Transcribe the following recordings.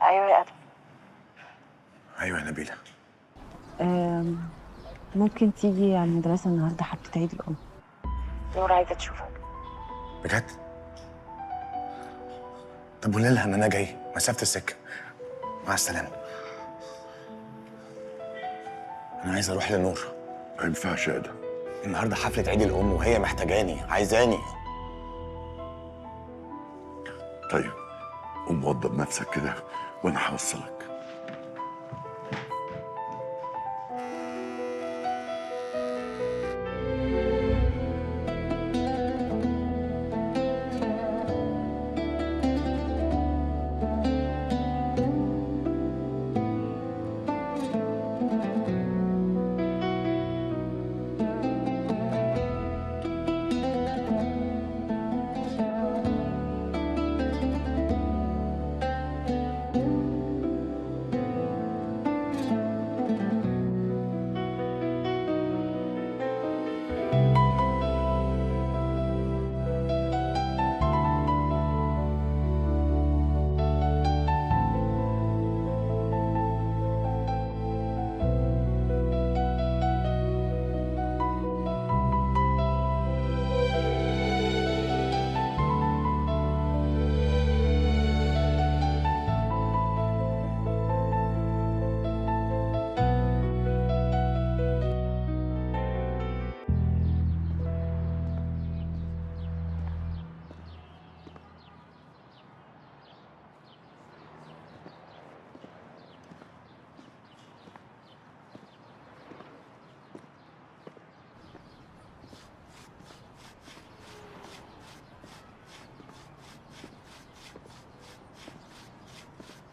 ايوه يا ادم. ايوه يا نبيله. ممكن تيجي على المدرسه النهارده حفله عيد الام. نور عايزه تشوفك. بجد؟ طب قولي لها ان انا جاي مسافه السكه. مع السلامه. انا عايز اروح لنور. ما ينفعش يا ادم. النهارده حفله عيد الام وهي محتاجاني عايزاني. طيب قوم وضب نفسك كده وانا هوصلك.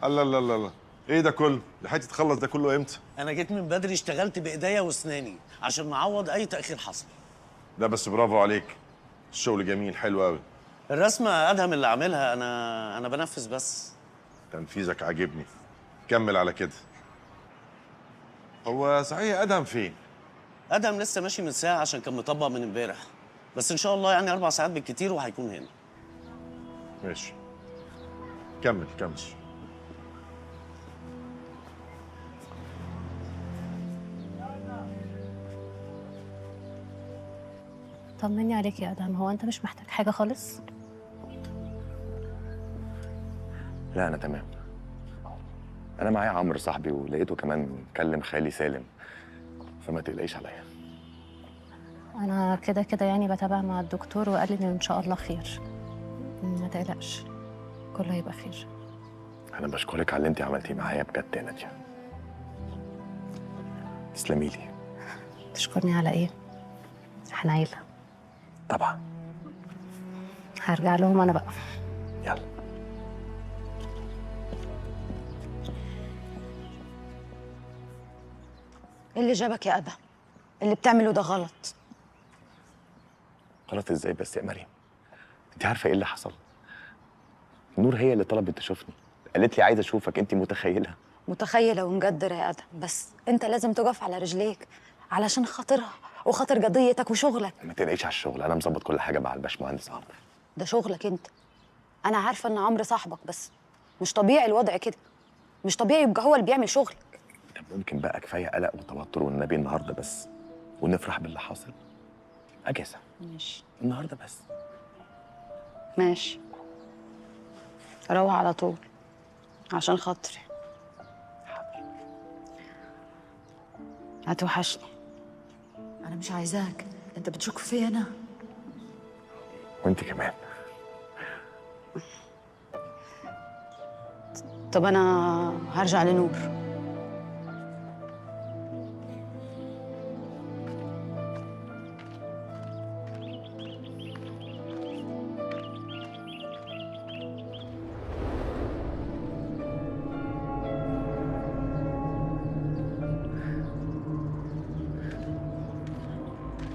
الله الله الله الله، ايه ده كله؟ لحقتي تخلص ده كله امتى؟ انا جيت من بدري، اشتغلت بايديا واسناني عشان نعوض اي تاخير حصل. لا بس برافو عليك، الشغل جميل حلو قوي. الرسمه ادهم اللي عاملها، انا بنفذ بس. تنفيذك عاجبني، كمل على كده. هو صحيح ادهم فين؟ ادهم لسه ماشي من ساعه عشان كان مطبق من امبارح، بس ان شاء الله يعني 4 ساعات بالكتير وهيكون هنا. ماشي، كمل كمل. طمني عليك يا ادهم، هو انت مش محتاج حاجه خالص؟ لا انا تمام. انا معايا عمرو صاحبي ولقيته كمان كلم خالي سالم، فما تقلقيش عليا. انا كده كده يعني بتابع مع الدكتور وقال لي ان شاء الله خير، ما تقلقش كله هيبقى خير. انا بشكرك على اللي انت عملتيه معايا بجد يا ناديه. تسلمي لي. تشكرني على ايه؟ احنا عيله. طبعا. هرجع لهم انا بقى. يلا. ايه اللي جابك يا ادم؟ اللي بتعمله ده غلط. غلط ازاي بس يا مريم؟ انت عارفه ايه اللي حصل؟ نور هي اللي طلبت تشوفني، قالت لي عايزه اشوفك. انت متخيله؟ متخيله ومقدره يا ادم، بس انت لازم تقف على رجليك علشان خاطرها وخاطر قضيتك وشغلك. ما تقلقيش على الشغل، انا مظبط كل حاجه مع الباشمهندس عمرو. ده شغلك انت. انا عارفه ان عمرو صاحبك، بس مش طبيعي الوضع كده. مش طبيعي يبقى هو اللي بيعمل شغلك. طب ممكن بقى كفايه قلق وتوتر والنبي النهارده بس، ونفرح باللي حاصل. اجازه. ماشي. النهارده بس. ماشي. روح على طول عشان خاطري. هتوحشني. أنا مش عايزاك، أنت بتشك فيا أنا. وانت كمان. طب أنا هرجع لنور.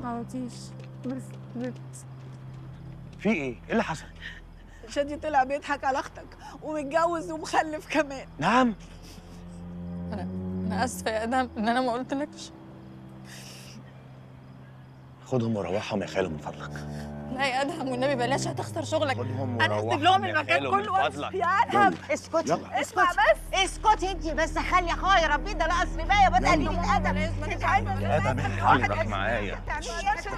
عطيش بس في ايه؟ ايه اللي حصل؟ شادي طلع بيضحك على اختك ومتجوز ومخلف كمان. نعم. انا اسفه يا ادم ان انا ما قلتلكش. خدهم وروحهم يا خالو من فضلك. لا يا ادهم والنبي بلاش هتخسر شغلك. خدهم انا وروحهم هسيب لهم يا المكان خالو من كله فضلك. يا ادهم اسكتي اسمع بس. اسكتي انت بس، خلي اخويا يربيه، ده ناقص ربايه بدل قليل الادب. مش عايزه ادم اتحرك معايا.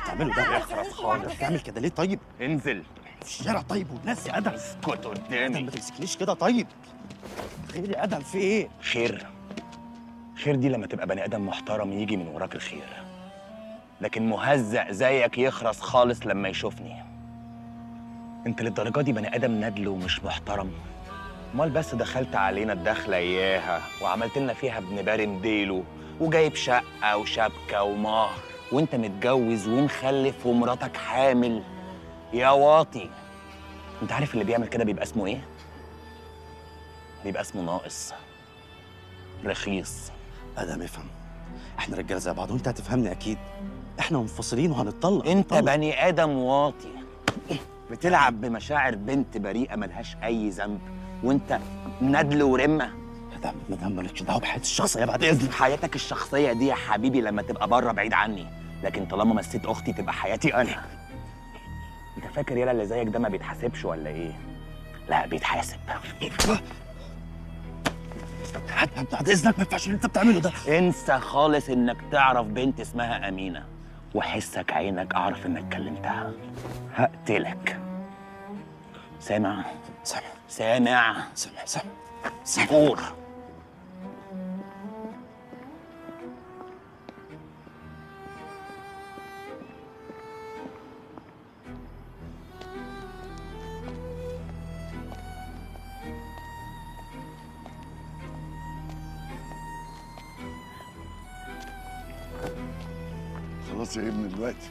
بتعمله ده يخرف خالص. بتعمل كده ليه طيب؟ انزل في الشارع طيب والناس يا ادم. اسكت ادم قدامي. ما تمسكنيش كده طيب. خير يا ادم في ايه؟ خير دي لما تبقى بني ادم محترم يجي من وراك الخير، لكن مهزأ زيك يخرس خالص لما يشوفني. انت للدرجه دي بني ادم ندل ومش محترم؟ امال بس دخلت علينا الدخله اياها وعملت لنا فيها ابن بارم ديله وجايب شقه وشبكه ومهر وانت متجوز ومخلف ومراتك حامل يا واطي. انت عارف اللي بيعمل كده بيبقى اسمه ايه؟ بيبقى اسمه ناقص رخيص. ادم افهم، احنا رجاله زي بعض وانت هتفهمني اكيد. احنا منفصلين وهنتطلق. انت بني ادم واطي بتلعب بمشاعر بنت بريئه ملهاش اي ذنب وانت ندل ورمه. ادم مالكش دعوه بحياتي الشخصيه بعد اذنك. حياتك الشخصيه دي يا حبيبي لما تبقى بره بعيد عني، لكن طالما مسيت اختي تبقى حياتي انا. انت فاكر يالا اللي زيك ده ما بيتحاسبش ولا ايه؟ لا بيتحاسب. بعد اذنك ما ينفعش اللي انت بتعمله ده. انسى خالص انك تعرف بنت اسمها امينه، وحسك عينك اعرف انك كلمتها هقتلك. سامع؟ سامع. سفور. خلاص يا ابني دلوقتي